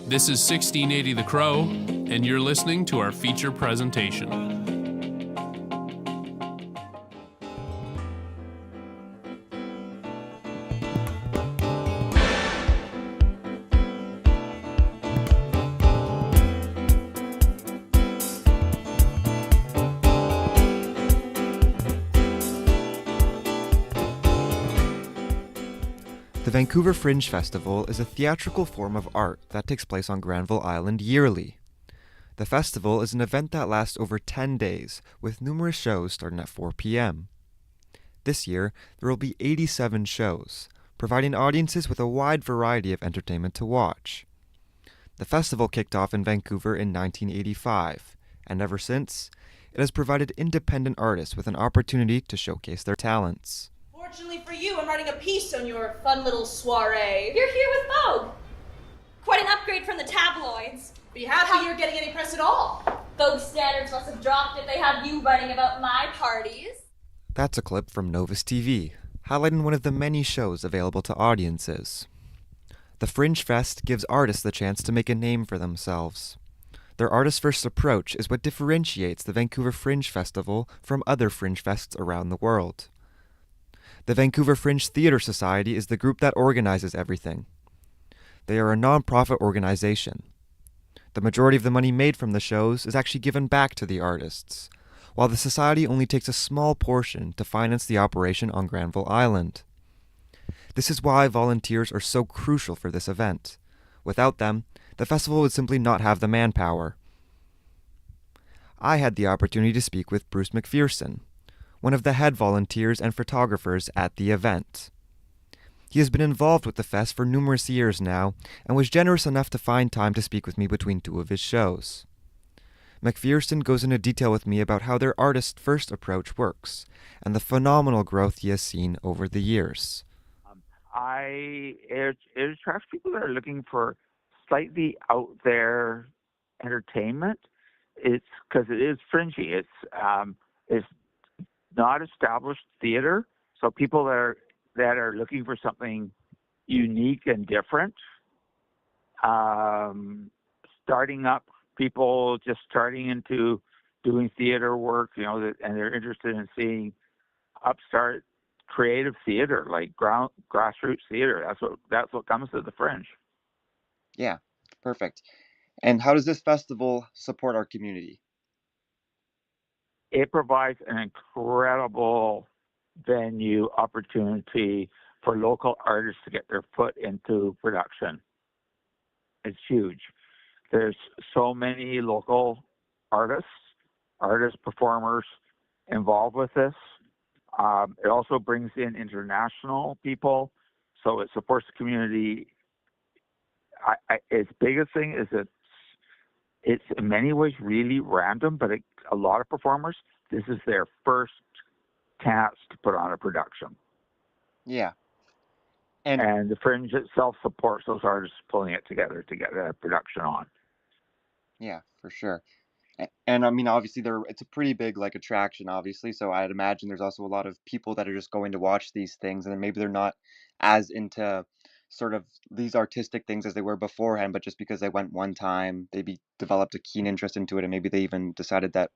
This is 1680 The Crow, and you're listening to our feature presentation. The Vancouver Fringe Festival is a theatrical form of art that takes place on Granville Island yearly. The festival is an event that lasts over 10 days, with numerous shows starting at 4 p.m. This year, there will be 87 shows, providing audiences with a wide variety of entertainment to watch. The festival kicked off in Vancouver in 1985, and ever since, it has provided independent artists with an opportunity to showcase their talents. Fortunately for you, I'm writing a piece on your fun little soiree. You're here with Vogue. Quite an upgrade from the tabloids. Be happy you're getting any press at all. Vogue standards must have dropped if they had you writing about my parties. That's a clip from Novus TV, highlighting one of the many shows available to audiences. The Fringe Fest gives artists the chance to make a name for themselves. Their artist-first approach is what differentiates the Vancouver Fringe Festival from other Fringe Fests around the world. The Vancouver Fringe Theatre Society is the group that organizes everything. They are a non-profit organization. The majority of the money made from the shows is actually given back to the artists, while the society only takes a small portion to finance the operation on Granville Island. This is why volunteers are so crucial for this event. Without them, the festival would simply not have the manpower. I had the opportunity to speak with Bruce McPherson, one of the head volunteers and photographers at the event. He has been involved with the fest for numerous years now, and was generous enough to find time to speak with me between two of his shows. McPherson goes into detail with me about how their artist-first approach works, and the phenomenal growth he has seen over the years. It attracts people that are looking for slightly out there entertainment. It's because it is fringy. It's not established theater, so people that are looking for something unique and different. Starting up, people just starting into doing theater work, and they're interested in seeing upstart creative theater, like grassroots theater. That's what comes to the Fringe. Yeah, perfect. And how does this festival support our community? It provides an incredible venue opportunity for local artists to get their foot into production. It's huge. There's so many local artists, performers involved with this. It also brings in international people, so it supports the community. Its biggest thing is that it's in many ways really random, but a lot of performers, this is their first chance to put on a production. Yeah. And the Fringe itself supports those artists pulling it together to get a production on. Yeah, for sure. And I mean, obviously, it's a pretty big attraction, obviously. So I'd imagine there's also a lot of people that are just going to watch these things, and then maybe they're not as into sort of these artistic things as they were beforehand, but just because they went one time, maybe developed a keen interest into it, and maybe they even decided that,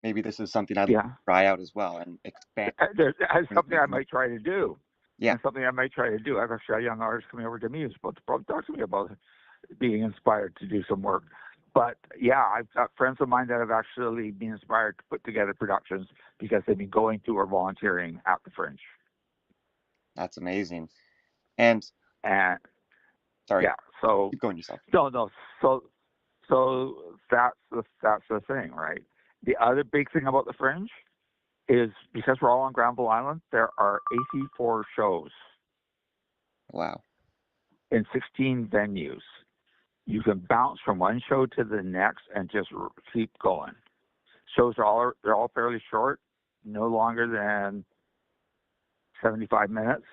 maybe this is something I'd like to try out as well and expand. That's something I might try to do. Yeah. And something I might try to do. I've actually got a young artist coming over to me who's supposed to probably talk to me about being inspired to do some work. But yeah, I've got friends of mine that have actually been inspired to put together productions because they've been going to or volunteering at the Fringe. That's amazing. And sorry. Yeah. So keep going yourself. No. So that's the thing, right? The other big thing about the Fringe is because we're all on Granville Island, there are 84 shows. Wow. In 16 venues. You can bounce from one show to the next and just keep going. Shows they're all fairly short, no longer than 75 minutes.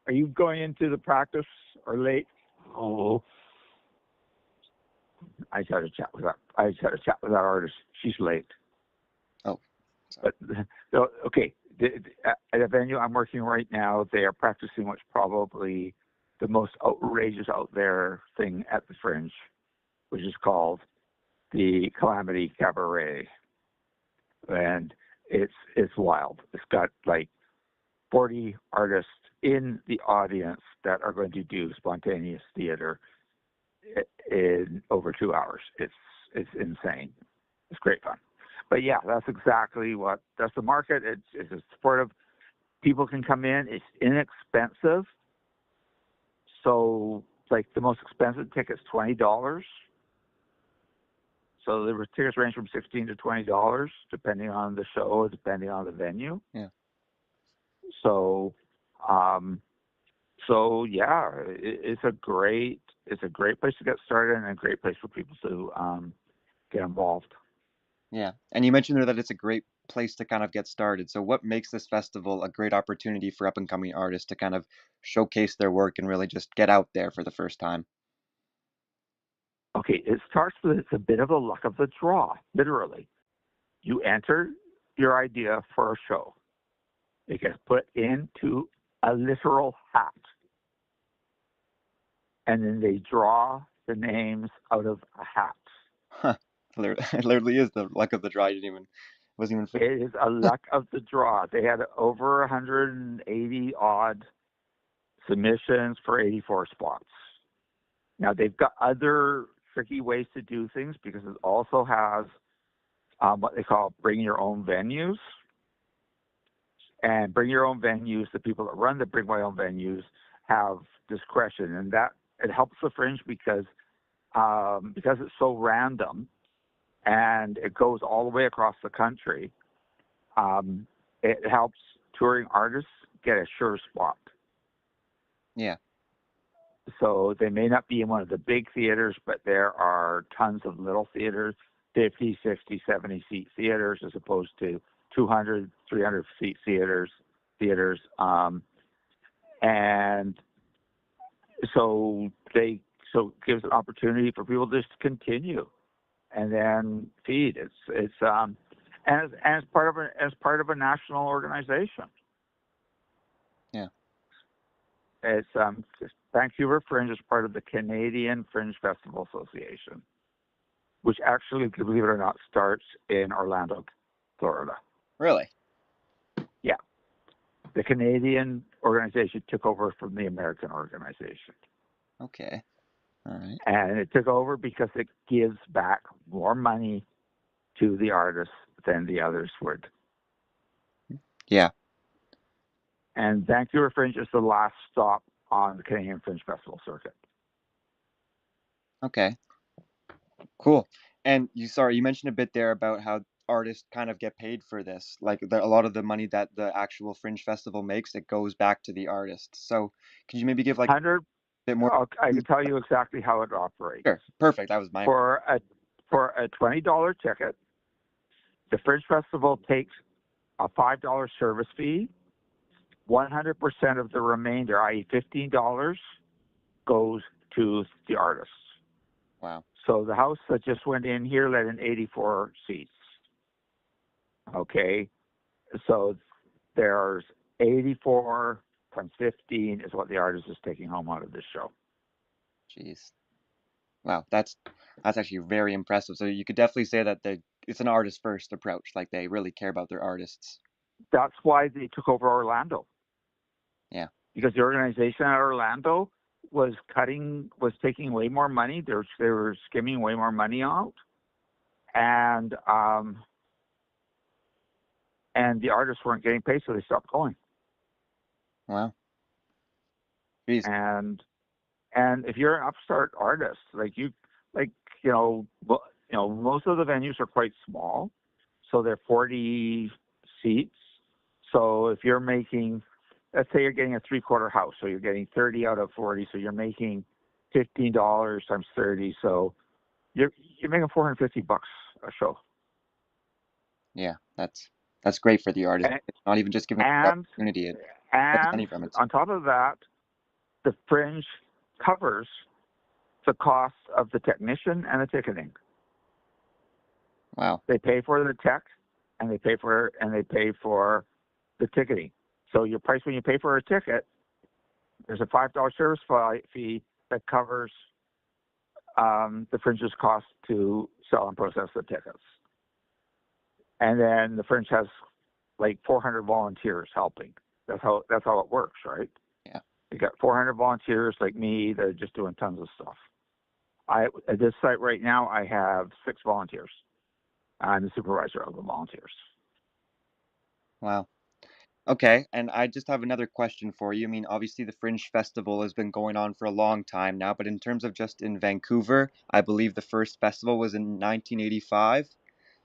Are you going into the practice or late? Oh, I just had a chat with that artist. She's late. Oh, sorry. But okay. At the venue I'm working right now, they are practicing what's probably the most outrageous out there thing at the Fringe, which is called the Calamity Cabaret. And it's wild. It's got like 40 artists in the audience that are going to do spontaneous theater in over 2 hours. It's insane. It's great fun. But yeah, that's the market. It's a supportive. People can come in. It's inexpensive. So like the most expensive ticket's $20. So the tickets range from $16 to $20, depending on the show, depending on the venue. Yeah. So, yeah, it's a great place to get started and a great place for people to get involved. Yeah. And you mentioned there that it's a great place to kind of get started. So what makes this festival a great opportunity for up and coming artists to kind of showcase their work and really just get out there for the first time? Okay, it starts with it's a bit of a luck of the draw, literally. You enter your idea for a show. It gets put into a literal hat. And then they draw the names out of a hat. Huh. It literally is the luck of the draw. Wasn't even. It is a luck of the draw. They had over 180 odd submissions for 84 spots. Now they've got other tricky ways to do things because it also has what they call bring your own venues. And bring your own venues, the people that run the bring my own venues have discretion, and that it helps the Fringe because it's so random and it goes all the way across the country. It helps touring artists get a sure spot. Yeah. So they may not be in one of the big theaters, but there are tons of little theaters, 50, 60, 70 seat theaters as opposed to 200, 300 seat theaters. And so it gives an opportunity for people to just continue and then feed. It's as part of a national organization. Yeah. It's Vancouver Fringe is part of the Canadian Fringe Festival Association, which actually, believe it or not, starts in Orlando, Florida. Really? Yeah. The Canadian organization took over from the American organization. Okay. All right. And it took over because it gives back more money to the artists than the others would. Yeah. And Vancouver Fringe is the last stop on the Canadian Fringe Festival circuit. Okay. Cool. And you mentioned a bit there about how artists kind of get paid for this. Like a lot of the money that the actual Fringe Festival makes, it goes back to the artists. So could you maybe give like 100. a bit more? I can tell you exactly how it operates. Sure. Perfect. That was my. For a $20 ticket, the Fringe Festival takes a $5 service fee. 100% of the remainder, i.e. $15, goes to the artists. Wow. So the house that just went in here let in 84 seats. Okay, so there's 84 times 15 is what the artist is taking home out of this show. Jeez. Wow, that's actually very impressive. So you could definitely say that it's an artist first approach. Like they really care about their artists. That's why they took over Orlando. Yeah. Because the organization at Orlando was taking way more money. They were skimming way more money out, and the artists weren't getting paid, so they stopped going. Wow. Jeez. And if you're an upstart artist, most of the venues are quite small, so they're 40 seats. So if you're making, let's say you're getting a 3/4 house, so you're getting 30 out of 40, so you're making $15 times 30, so you're making $450 a show. Yeah, that's great for the artist. It's not even just giving them the opportunity. And money from it. On top of that, the Fringe covers the cost of the technician and the ticketing. Wow. They pay for the tech, and they pay for the ticketing. So your price when you pay for a ticket There's a $5 service fee that covers the Fringe's cost to sell and process the tickets. And then the Fringe has like 400 volunteers helping. That's how it works, right? Yeah. You got 400 volunteers like me that are just doing tons of stuff. At this site right now, I have 6 volunteers. I'm the supervisor of the volunteers. Wow. Okay, and I just have another question for you. I mean, obviously the Fringe Festival has been going on for a long time now, but in terms of just in Vancouver, I believe the first festival was in 1985.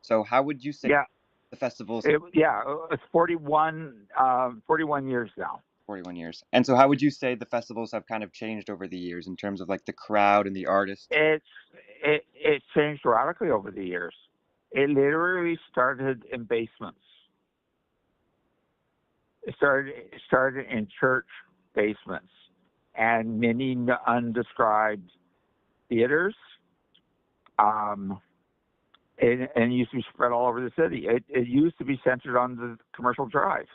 So how would you say Yeah, the festival's it's 41 years now. 41 years? And so how would you say the festivals have kind of changed over the years in terms of like the crowd and the artists? It changed radically over the years. It literally started in basements. It started in church basements and many undescribed theaters. And it used to be spread all over the city. It used to be centered on the Commercial Drive.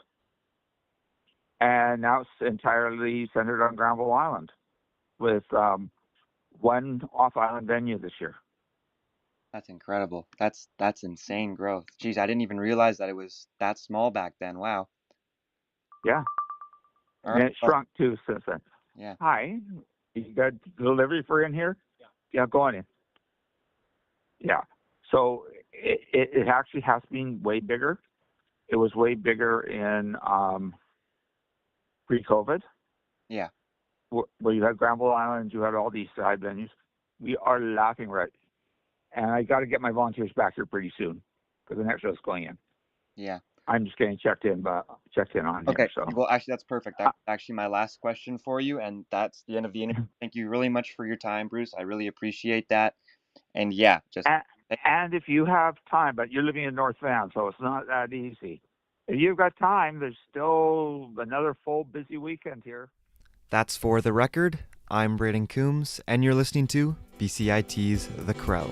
And now it's entirely centered on Granville Island with one off-island venue this year. That's incredible. That's insane growth. Geez, I didn't even realize that it was that small back then. Wow. Yeah. All And right. it shrunk too since then. Yeah. Hi. You got delivery for in here? Yeah, go on in. Yeah. So it actually has been way bigger. It was way bigger in pre-COVID. Yeah. Where you had Granville Island, you had all these side venues. We are laughing right. And I got to get my volunteers back here pretty soon because the next show's going in. Yeah. I'm just getting checked in on Okay. here. So. Well, actually, that's perfect. That's actually my last question for you, and that's the end of the interview. Thank you really much for your time, Bruce. I really appreciate that. And yeah, just and if you have time, but you're living in North Van, so it's not that easy. If you've got time, there's still another full busy weekend here. That's For the Record. I'm Braden Coombs, and you're listening to BCIT's The Crow.